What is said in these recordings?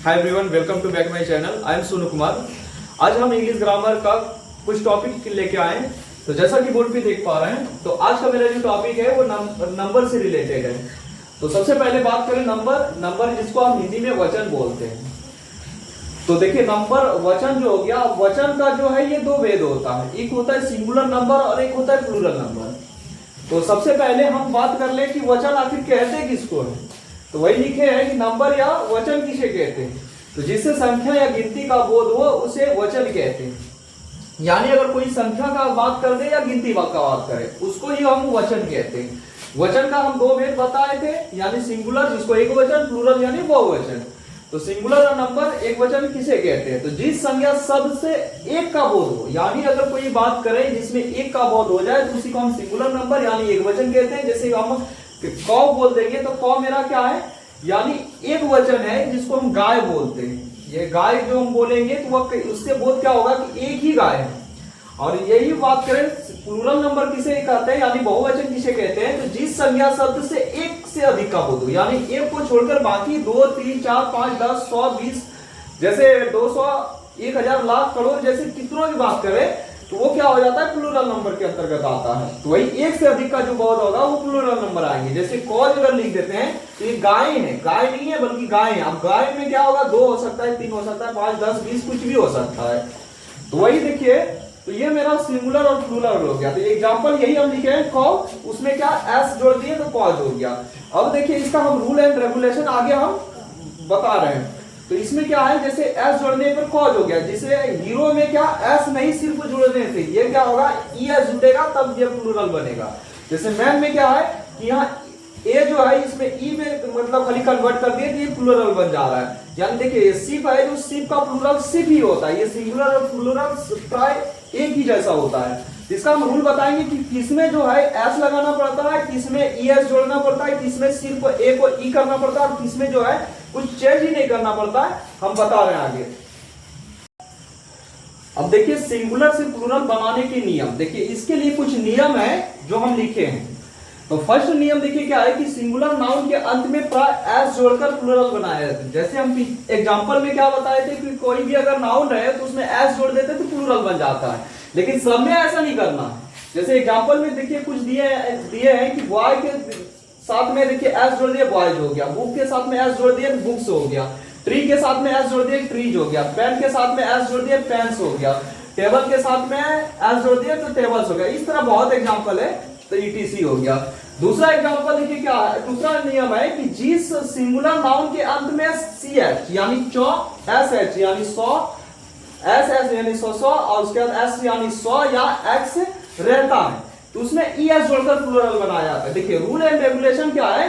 Hi everyone, welcome to back my channel. I am Sonu Kumar. आज हम English grammar का कुछ टॉपिक लेके आए हैं। तो जैसा कि बोर्ड पे देख पा रहे हैं, तो आज का मेरा जो टॉपिक है वो नंबर से रिलेटेड है। तो सबसे पहले बात करें नंबर जिसको हम हिंदी में वचन बोलते हैं। तो देखिए, नंबर वचन जो हो गया, वचन का जो है ये दो भेद होता है। एक होता है सिंगुलर नंबर और एक होता है प्लूरल नंबर। तो सबसे पहले हम बात कर ले कि वचन आखिर कहते किसको है। तो वही लिखे हैं कि नंबर या वचन किसे कहते हैं। तो जिससे संख्या या गिनती का बोध हो उसे वचन कहते हैं। यानी अगर कोई संख्या का बात कर दे या गिनती का बात करे उसको ही हम वचन कहते हैं। वचन का हम दो भेद बताए थे, यानी सिंगुलर जिसको एक वचन, प्लूरल यानी बहुवचन। तो सिंगुलर और नंबर एक वचन किसे कहते हैं? तो जिस संज्ञा शब्द से एक का बोध हो, यानी अगर कोई बात करे जिसमें एक का बोध हो जाए तो उसी को हम सिंगुलर नंबर यानी एक वचन कहते हैं। जैसे हम कौ बोल देंगे तो कौ मेरा क्या है, यानी एक वचन है जिसको हम गाय बोलते हैं। ये गाय जो हम बोलेंगे तो वह उससे बोध क्या होगा कि एक ही गाय है। और यही बात करें प्लूरल नंबर किसे कहते हैं यानी बहुवचन किसे कहते हैं? तो जिस संज्ञा शब्द से एक से अधिक का बोध हो, यानी एक को छोड़कर बाकी 2, 3, 4, 5, 10, 100, 20, जैसे 200, 1000, लाख, करोड़ जैसे कितनों की बात करें तो वो क्या हो जाता है, प्लूरल नंबर के अंतर्गत आता है। तो वही एक से अधिक का जो बोध होगा वो प्लूरल नंबर आएंगे। जैसे कॉज अगर लिख देते हैं तो ये गाय है, गाय नहीं है बल्कि गाय है। अब गाय में क्या होगा, 2 हो सकता है, 3 हो सकता है, 5, 10, 20 कुछ भी हो सकता है। तो वही देखिए, तो ये मेरा सिंगुलर और प्लूरल हो गया। तो एग्जांपल यही हम लिखे हैं कौ, उसमें क्या एस जोड़ दिए तो कॉज हो गया। अब देखिए इसका हम रूल एंड रेगुलेशन आगे हम बता रहे हैं। तो इसमें क्या है, जैसे एस जोड़ने पर कॉज हो गया। जिसे हीरो में क्या एस नहीं सिर्फ जोड़ने से ये क्या होगा, ई एस जुड़ेगा तब ये प्लूरल बनेगा। जैसे मैन में क्या है कि यहाँ ए जो है इसमें ई में मतलब खाली कन्वर्ट कर दिए तो ये प्लूरल बन जा रहा है। यानी देखिए सिप है, जो सिप का प्लूरल सिप ही होता है। ये सिंगुलर और प्लूरल प्राय एक ही जैसा होता है। इसका हम रूल बताएंगे कि किसमें जो है एस लगाना पड़ता है, किसमें ई एस जोड़ना पड़ता है, किसमें सिर्फ ए को ई करना पड़ता है और किसमें जो है कुछ चेंज ही नहीं करना पड़ता है। हम बता रहे हैं आगे। अब देखिए सिंगुलर से प्लूरल बनाने के नियम, देखिए इसके लिए कुछ नियम है जो हम लिखे हैं। तो फर्स्ट नियम देखिए क्या है कि सिंगुलर नाउन के अंत में प्राय एस जोड़कर प्लूरल बनाया जाता है। जैसे हम एग्जांपल में क्या बताए थे कि कोई भी अगर नाउन रहे तो उसमें एस जोड़ देते तो प्लूरल बन जाता है, लेकिन सब में ऐसा नहीं करना। जैसे एग्जांपल में देखिए कुछ दिए हैं कि बॉय के साथ में देखिए एस जोड़ दिया, बॉयज हो गया। बुक के साथ में एस जोड़ दिया, बुक्स हो गया। ट्री के साथ में एस जोड़ दिया, ट्रीज हो गया। पेन के साथ में एस जोड़ दिया, पेन्स हो गया। टेबल के साथ में एस जोड़ दिया तो टेबल्स हो गया। इस तरह बहुत एग्जांपल है, तो ईटीसी हो गया। दूसरा एग्जांपल देखिए क्या है, दूसरा नियम है कि जिस सिंगुलर नाउन के अंत में सी एच यानी चौ, एस एच यानी 100, एस एस यानी 100 और उसके बाद एस यानी 100 या एक्स रहता है तो उसमें ई एस जोड़कर प्लूरल बनाया जाता है। देखिए रूल एंड रेगुलेशन क्या है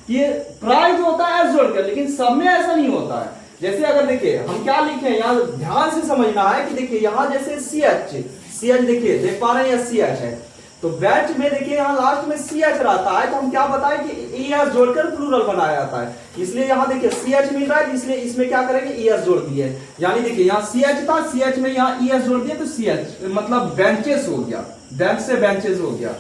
कि प्राय जो होता है एस जोड़कर, लेकिन सब में ऐसा नहीं होता है। जैसे अगर देखिए हम क्या लिखे हैं, यहाँ ध्यान से समझना है कि देखिए यहाँ जैसे सी एच देखिए देख पा रहे हैं सी एच है, तो बैच में देखिए यहाँ लास्ट में सी एच रहता है। तो हम क्या बताएं कि ई एस जोड़कर प्लूरल बनाया जाता है। इसलिए यहाँ देखिए सी एच मिल रहा है, इसलिए इसमें क्या करेंगे ई एस जोड़ दिए। यानी देखिए यहाँ सी एच था, सी एच में यहाँ ई एस जोड़ दिए तो सी एच मतलब बेंचेस हो गया, बेंच से बेंचेस हो गया।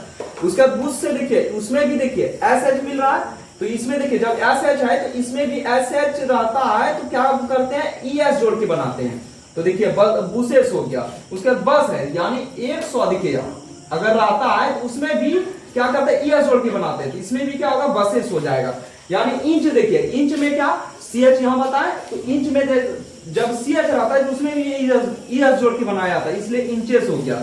उसके बाद बुश से देखिए उसमें भी देखिए एस एच मिल रहा है, तो इसमें देखिए जब एस एच है तो इसमें भी एस एच रहता है तो क्या करते हैं ई एस जोड़ के बनाते हैं। तो देखिए बुसेस हो गया। उसके बाद बस है यानी 100 देखिए अगर रहता है तो उसमें भी क्या करते हैं ई एस जोड़ के बनाते हैं, तो इसमें भी क्या होगा बसेस हो जाएगा। यानी इंच देखिए, इंच में क्या सी एच यहां बताए तो इंच में जब सी एच रहता है तो उसमें भी ई एस जोड़ के बनाया जाता है, इसलिए इंचेस हो गया।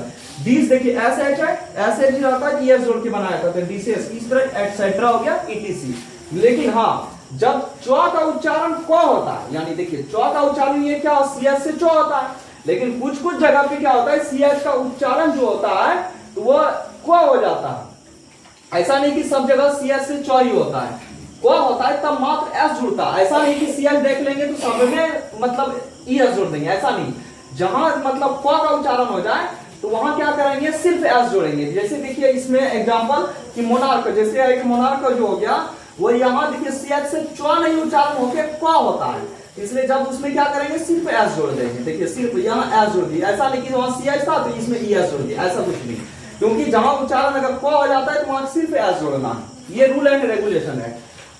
डीस देखिए एस एच है, एस एच रहता है ई एस जोड़ के बनाया जाता है डीसेस, इस तरह एटसेट्रा हो गया ईटीसी। लेकिन हाँ जब चौ का उच्चारण क होता है, यानी देखिए चौ का उच्चारण ये क्या सी एच से चौ होता है, लेकिन कुछ कुछ जगह पे क्या होता है सी एच का उच्चारण जो होता है तो वह क हो जाता है। ऐसा नहीं कि सब जगह सी एच से चौ ही होता है, क होता है तब मात्र एस जुड़ता है। ऐसा नहीं कि सी एच देख लेंगे तो सब में मतलब ई एस जोड़ देंगे, ऐसा नहीं। जहां मतलब क का उच्चारण हो जाए तो वहां क्या करेंगे सिर्फ एस जोड़ेंगे। जैसे देखिए इसमें एग्जांपल कि मोनार्क, जैसे एक मोनार्क जो हो गया वो यहाँ देखिए सी एच से चौ नहीं उच्चारण होकर क होता है, इसलिए जब उसमें क्या करेंगे सिर्फ एस जोड़ देंगे। देखिए सिर्फ यहाँ एस जोड़ दिया, ऐसा नहीं कि वहां सी एच था तो इसमें ई एस जोड़ दिया, ऐसा कुछ नहीं। क्योंकि जहां उच्चारण अगर क हो जाता है तो वहां सिर्फ एस जोड़ना, ये रूल एंड रेगुलेशन है।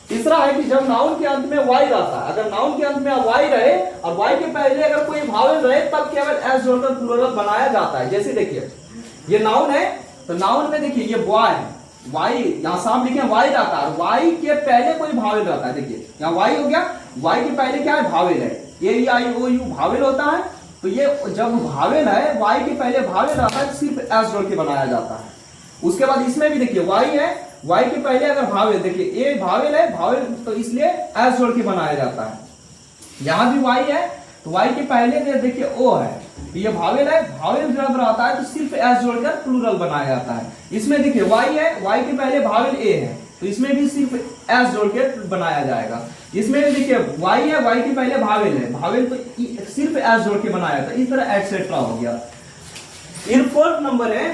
तीसरा है कि जब नाउन के अंत में वाई रहता है, अगर नाउन के अंत में वाई रहे और वाई के पहले अगर कोई वावेल रहे तब केवल एस जोड़कर प्लूरल बनाया जाता है। जैसे देखिए ये नाउन है, तो नाउन में देखिए ये बॉय है, वाई यहां साफ लिखे वाई रहता है, वाई के पहले कोई भावेल रहता है। देखिए यहाँ वाई हो गया, वाई के पहले क्या है भावेल है, ए आई ओ यू भावेल होता है। तो ये जब भावेल है, वाई के पहले भावेल रहता है, सिर्फ एस जोड़ के बनाया जाता है। उसके बाद इसमें भी देखिए वाई है, वाई के पहले अगर भावेल, देखिए ए भावेल है, भावेल तो इसलिए एस जोड़ के बनाया जाता है। यहां भी वाई है, तो वाई के पहले देखिए ओ है, तो ये भावेल है, भावेल जब रहता है तो सिर्फ एस जोड़कर प्लूरल बनाया जाता है। इसमें देखिए वाई है, वाई के पहले भावेल ए है, तो इसमें भी सिर्फ एस जोड़ के बनाया जाएगा। इसमें भी देखिए वाई है, वाई के पहले भावेल है, भावेल तो सिर्फ एस जोड़ के बनाया जाता है। इस तरह एटसेट्रा हो गया। इन फोर्थ नंबर है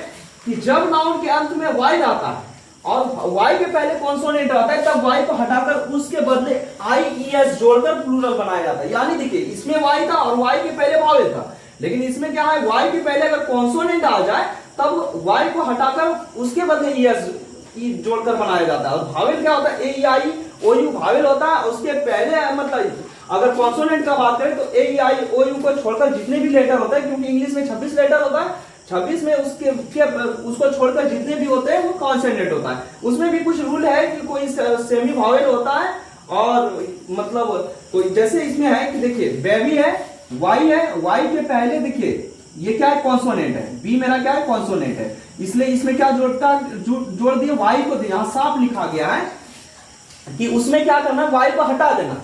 कि जब नाउन के अंत में वाई आता है और वाई के पहले कॉन्सोनेंट आता है, तब वाई को हटाकर उसके बदले आई ई एस जोड़कर प्लूरल बनाया जाता है। यानी देखिए इसमें वाई था और वाई के पहले भावेल था, लेकिन इसमें क्या है, वाई के पहले अगर कॉन्सोनेंट आ जाए तब वाई को हटाकर उसके बदले ई एस जोड़कर बनाया जाता है। और भावेल क्या होता है, ए आई ओ यू भावेल होता है, उसके पहले मतलब अगर कॉन्सोनेंट का बात करें तो ए आई ओ यू को छोड़कर जितने भी लेटर होते हैं, क्योंकि इंग्लिश में 26 लेटर होता है, 26 में उसको छोड़कर जितने भी होते हैं वो कॉन्सोनेंट होता है। उसमें भी कुछ रूल है कि कोई सेमी भावेल होता है और मतलब कोई, जैसे इसमें है कि देखिए बेबी है, वाई है, वाई के पहले देखिए ये क्या है, कॉन्सोनेंट है, बी मेरा क्या है, कॉन्सोनेंट है, इसलिए इसमें क्या जोड़ दिया वाई को, यहां साफ लिखा गया है कि उसमें क्या करना है, वाई को हटा देना।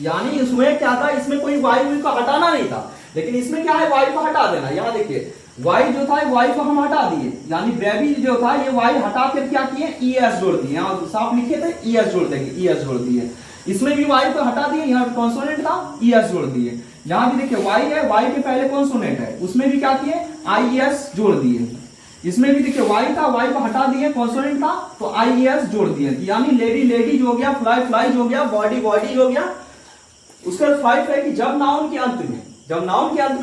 यानी इसमें क्या था, इसमें कोई वाई को हटाना नहीं था, लेकिन इसमें क्या है, वाई को हटा देना। यहाँ देखिए वाई जो था, वाई को हम हटा दिए, यानी बेबी जो था ये वाई हटा कर क्या किए, ई एस जोड़ दिए। यहाँ साफ लिखे थे ई एस जोड़ देंगे, ई एस जोड़ दिए। इसमें भी वाई को हटा दिए, यहाँ कॉन्सोनेंट था, ई एस जोड़ दिए। यहाँ भी देखिए वाई है, वाई के पहले कॉन्सोनेंट है, उसमें भी क्या किए, आई एस जोड़ दिए। इसमें भी देखिए वाई था, वाई को हटा दिए, कॉन्सोनेंट था तो आई एस जोड़ दिए। यानी लेडी लेडीज हो गया, फ्लाई फ्लाइज हो गया, बॉडी बॉडी हो गया। उसका 5 है कि जब नाउन के अंत में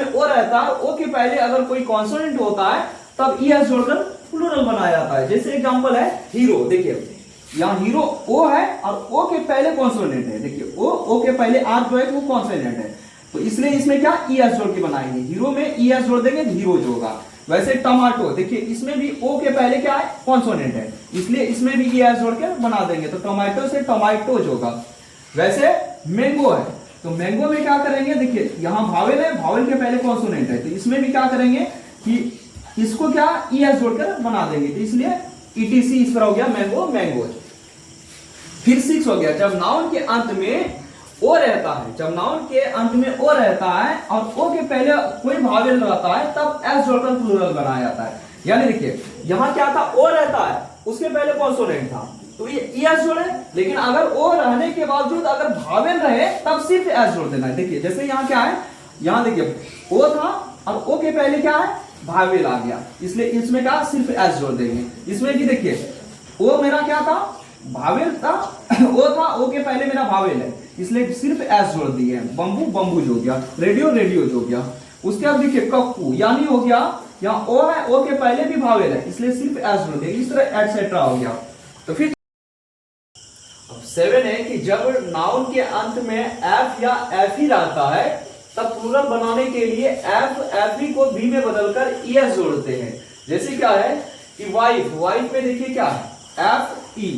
ओ रहता है, ओ के पहले अगर कोई कॉन्सोनेंट होता है तब ई एस जोड़कर प्लूरल बनाया जाता है। जैसे एग्जांपल है हीरो, देखिए यहाँ हीरो ओ है और ओ के पहले कॉन्सोनेंट है, देखिए ओ के पहले आर जो है वो कॉन्सोनेंट है, तो इसलिए इसमें क्या ई एस जोड़ के बनाएंगे, हीरो में ई एस जोड़ देंगे, हीरो जो होगा। वैसे टमाटो, देखिए इसमें भी ओ के पहले क्या है, कॉन्सोनेंट है, इसलिए इसमें भी ई एस जोड़ के बना देंगे, तो टोमेटो से टोमेटोज होगा। वैसे मैंगो है, तो मैंगो में क्या करेंगे, देखिए यहाँ भावेल है, भावेल के पहले कॉन्सोनेंट है, तो इसमें भी क्या करेंगे कि इसको क्या ई एस जोड़कर बना देंगे, तो इसलिए ईटीसी इस तरह हो गया मैंगो मैंगोज। फिर 6 हो गया, जब नाउन के अंत में ओ रहता है, जब नाउन के अंत में ओ रहता है और ओ के पहले कोई भावेल रहता है तब एस जोड़कर प्लूरल बनाया जाता है। यानी देखिए यहाँ क्या था, ओ रहता है, उसके पहले कॉन्सोनेंट था तो ये एस जोड़े, लेकिन अगर ओ रहने के बावजूद अगर भावेल रहे तब सिर्फ एस जोड़ देना है। देखिए जैसे यहाँ क्या है, यहाँ देखिए ओ था और ओ के पहले क्या है, भावेल आ गया, इसलिए इसमें क्या सिर्फ एस जोड़ देंगे। इसमें भी देखिए ओ मेरा क्या था, भावेल था, ओ था, ओ के पहले मेरा भावेल है, इसलिए सिर्फ एस जोड़ दिए। बंबू बंबूज हो गया, रेडियो रेडियोज हो गया। उसके बाद देखिए कक्कू, यानी हो गया यहाँ ओ है, ओ के पहले भी भावेल है, इसलिए सिर्फ एस जोड़ दिए। इस तरह एटसेट्रा हो गया। तो फिर 7 है कि जब नाउन के अंत में एफ या एफ ही रहता है तब प्लूरल बनाने के लिए एफ ही को बी में बदलकर ई एस जोड़ते हैं। जैसे क्या है कि वाइफ, वाइफ में देखिए क्या है, एफ ई,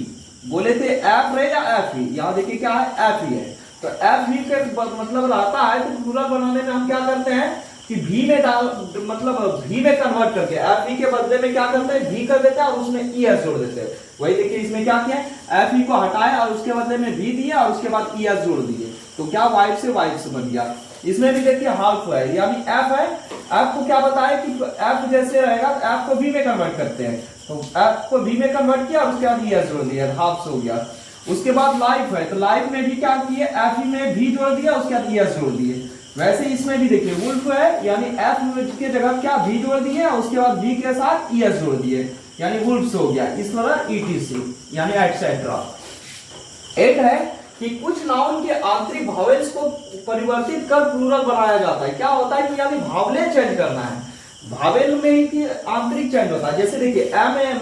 बोले थे एफ रहे या एफ ही, यहाँ देखिए क्या है एफ ही है, तो एफ ही के मतलब रहता है तो प्लूरल बनाने में हम क्या करते हैं कि भी में डाल, मतलब भी में कन्वर्ट करके एफ ई के बदले में क्या करते हैं, भी कर देते हैं और उसमें ई एस जोड़ देते हैं। वही देखिए इसमें क्या किया, एफ ई को हटाया और उसके बदले में भी दिया और उसके बाद ई एस जोड़ दिए, तो क्या वाइफ से बन गया। इसमें भी देखिए हाफ है, यानी एफ है, एफ को क्या बताया कि एफ जैसे रहेगा एफ को भी में कन्वर्ट करते हैं, तो एफ को भी में कन्वर्ट किया और उसके बाद ई एस जोड़ दिया, हाफ से हो गया। उसके बाद लाइफ है, तो लाइफ में भी क्या किए, एफ ही में भी जोड़ दिया, उसके बाद ई एस जोड़ दिए। वैसे इसमें भी देखिए वुल्फ है, यानी एफ के जगह क्या भी जोड़ दिए और उसके बाद भी के साथ ई एस जोड़ दिए, यानी वुल्फ्स हो गया। इस तरह ईटीसी यानी एटसेट्रा। 8 है कि कुछ नाउन के आंतरिक भावेल्स को परिवर्तित कर प्लूरल बनाया जाता है। क्या होता है कि यानी भावले चेंज करना है, भावेल में ही आंतरिक चेंज होता है। जैसे देखिए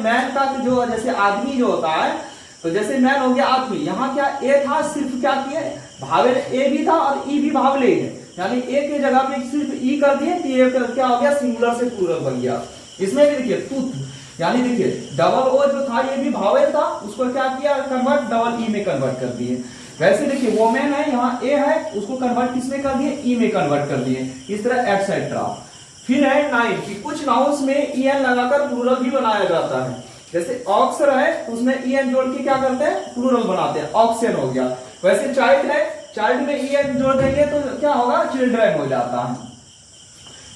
मैन का जो जैसे आदमी जो होता है, तो जैसे मैन हो गया आदमी, यहाँ क्या ए था, सिर्फ क्या किए, भावेल ए भी था और ई भी भावले है, यानी ए की जगह पे सिर्फ ई कर दिए तो ये क्या हो गया, सिंगुलर से प्लूरल बन गया। इसमें भी देखिए टूथ, यानी देखिए डबल ओ जो था ये भी भावेल था, उसको क्या किया, कन्वर्ट डबल ई में कन्वर्ट कर दिए। वैसे देखिए वोमेन है, यहाँ ए है, उसको कन्वर्ट किसमें कर दिए, ई में कन्वर्ट कर दिए। इस तरह एटसेट्रा। फिर है 9 कि कुछ नाउन्स में ई एन लगाकर प्लूरल भी बनाया जाता है। जैसे ऑक्सर है, उसमें ई एन जोड़ के क्या करते हैं, प्लूरल बनाते हैं, ऑक्सन हो गया। वैसे चाइल्ड है, चाइल्ड में ई एन जोड़ देंगे तो क्या होगा, चिल्ड्रन हो जाता है।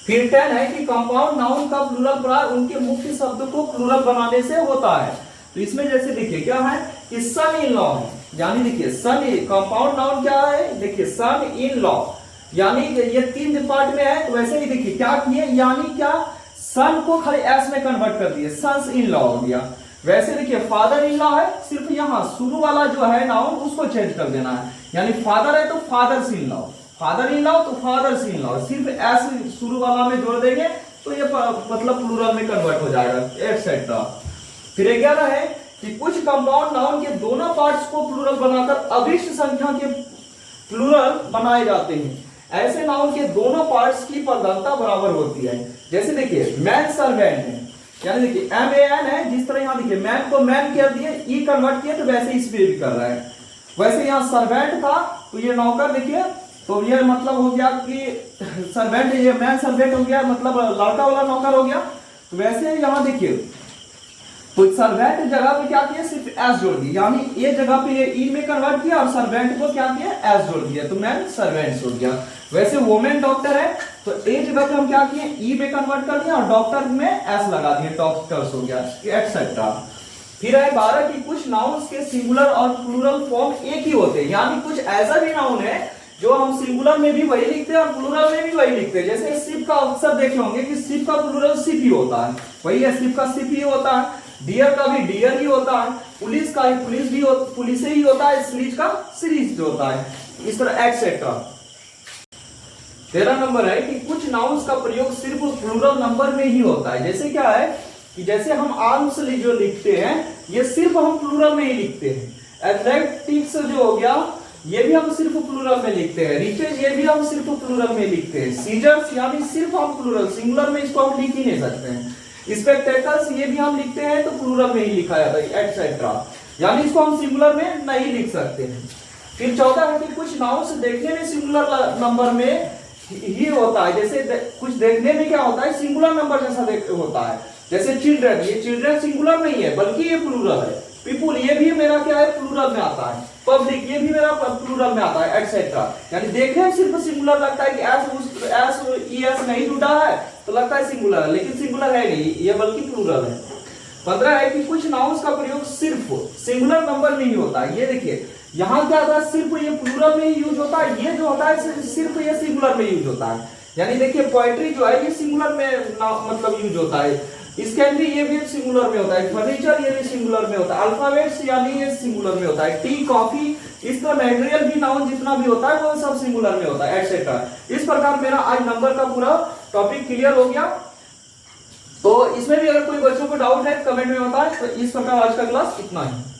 फिर 10 है कि कंपाउंड नाउन का प्लूरल प्रयोग उनके मुख्य शब्द को प्लूरल बनाने से होता है। तो इसमें जैसे देखिए क्या है कि सन इन लॉ है, यानी देखिए सन, कंपाउंड नाउन क्या है, देखिए सन इन लॉ, यानी ये 3 पार्ट में है। तो वैसे ही देखिए क्या किए, यानी क्या, सन को खाली एस में कन्वर्ट कर दिए, सन्स इन लॉ हो गया। वैसे देखिए फादर इन लॉ है, सिर्फ यहाँ शुरू वाला जो है नाउन उसको चेंज कर देना है, यानी फादर है तो fathers in law, father in law तो फादर्स इन लॉ, सिर्फ एस शुरू वाला में जोड़ देंगे तो ये मतलब प्लूरल में कन्वर्ट हो जाएगा, एटसेट्रा। फिर 11 है कि कुछ कंपाउंड नाउन के दोनों पार्ट्स को प्लूरल बनाकर अभिष्ट संख्या के प्लूरल बनाए जाते हैं। ऐसे नाउन के दोनों पार्ट्स की प्रधानता बराबर होती है। जैसे देखिए मैन सर्वेंट है, यानी देखिए एम ए एन है, जिस तरह यहाँ देखिए मैन को मैन कर दिए, ई कन्वर्ट किया, तो वैसे इस पे भी कर रहा है। वैसे यहाँ सर्वेंट था तो ये नौकर देखिए, तो ये मतलब हो गया कि सर्वेंट, ये मैन सर्वेंट हो गया, मतलब लड़का वाला नौकर हो गया। तो वैसे यहाँ देखिए तो सर्वेंट जगह पे क्या किया, सिर्फ एस जोड़ दिया, यानी ए जगह पे ये ई में कन्वर्ट किया और सर्वेंट को क्या किया, एस जोड़ दिया, तो मैन सर्वेंट्स हो गया। वैसे वोमेन डॉक्टर है, तो ए जगह पे हम क्या किए, ई में कन्वर्ट कर दिया और डॉक्टर में एस लगा दिए, डॉक्टर्स हो गया, एटसेट्रा। फिर है 12 की कुछ नाउन्स के सिंगुलर और प्लूरल फॉर्म एक ही होते हैं, यानी कुछ ऐसा भी नाउन है जो हम सिंगुलर में भी वही लिखते हैं और प्लूरल में भी वही लिखते हैं। जैसे शिप का अक्सर देखे होंगे कि शिप का प्लूरल शिप ही होता है, वही है, शिप का शिप ही होता है। डियर का भी डियर ही होता है, पुलिस का पुलिस भी पुलिस ही होता है, सीरीज का सीरीज जो होता है, इस तरह एटसेट्रा। 13 नंबर है कि कुछ नाउन्स का प्रयोग सिर्फ प्लूरल नंबर में ही होता है। जैसे क्या है कि जैसे हम आर्म्स जो लिखते हैं ये सिर्फ हम प्लूरल में ही लिखते हैं। एथलेटिक्स जो हो गया ये भी हम सिर्फ प्लूरल में लिखते हैं। रिचेज ये भी हम सिर्फ प्लूरल में लिखते हैं। सीजर्स यानी सिर्फ हम प्लूरल, सिंगुलर में इसको हम लिख ही नहीं सकते हैं। स्पेक्टेकल्स ये भी हम लिखते हैं तो प्लूरल में ही लिखा जाता है, एटसेट्रा, यानी इसको हम सिंगुलर में नहीं लिख सकते हैं। फिर 14 है कि कुछ नाउन्स देखने में सिंगुलर नंबर में ही होता है। जैसे कुछ देखने में क्या होता है, सिंगुलर नंबर जैसा होता है। जैसे चिल्ड्रन, ये चिल्ड्रन सिंगुलर नहीं है बल्कि ये प्लूरल है। पीपुल ये भी मेरा क्या है, प्लूरल में आता है। पब्लिक ये भी मेरा प्लूरल में आता है, एटसेट्रा। यानी देखने में सिर्फ सिंगुलर लगता है कि एस नहीं जुड़ा है तो लगता है सिंगुलर है, लेकिन सिंगुलर है नहीं, ये बल्कि प्लूरल है। 15 है कि कुछ नाउन्स का प्रयोग सिर्फ सिंगुलर नंबर में ही होता है। ये देखिए यहाँ क्या होता है, सिर्फ ये प्लूरल में ही यूज होता है, ये जो होता है सिर्फ ये सिंगुलर में यूज होता है। यानी देखिए पोएट्री जो है ये सिंगुलर में मतलब यूज होता है। स्कैनरी ये भी सिंगुलर में होता है। फर्नीचर ये भी सिंगुलर में होता है। अल्फाबेट्स यानी ये सिंगुलर में होता है। टी, कॉफी, इस तरह मटेरियल भी नाउन जितना भी होता है वो सब सिंगुलर में होता है, एटसेट्रा। इस प्रकार मेरा आज नंबर का पूरा टॉपिक क्लियर हो गया। तो इसमें भी अगर कोई बच्चों को डाउट है कमेंट में बताएं। तो इस प्रकार आज का क्लास इतना ही।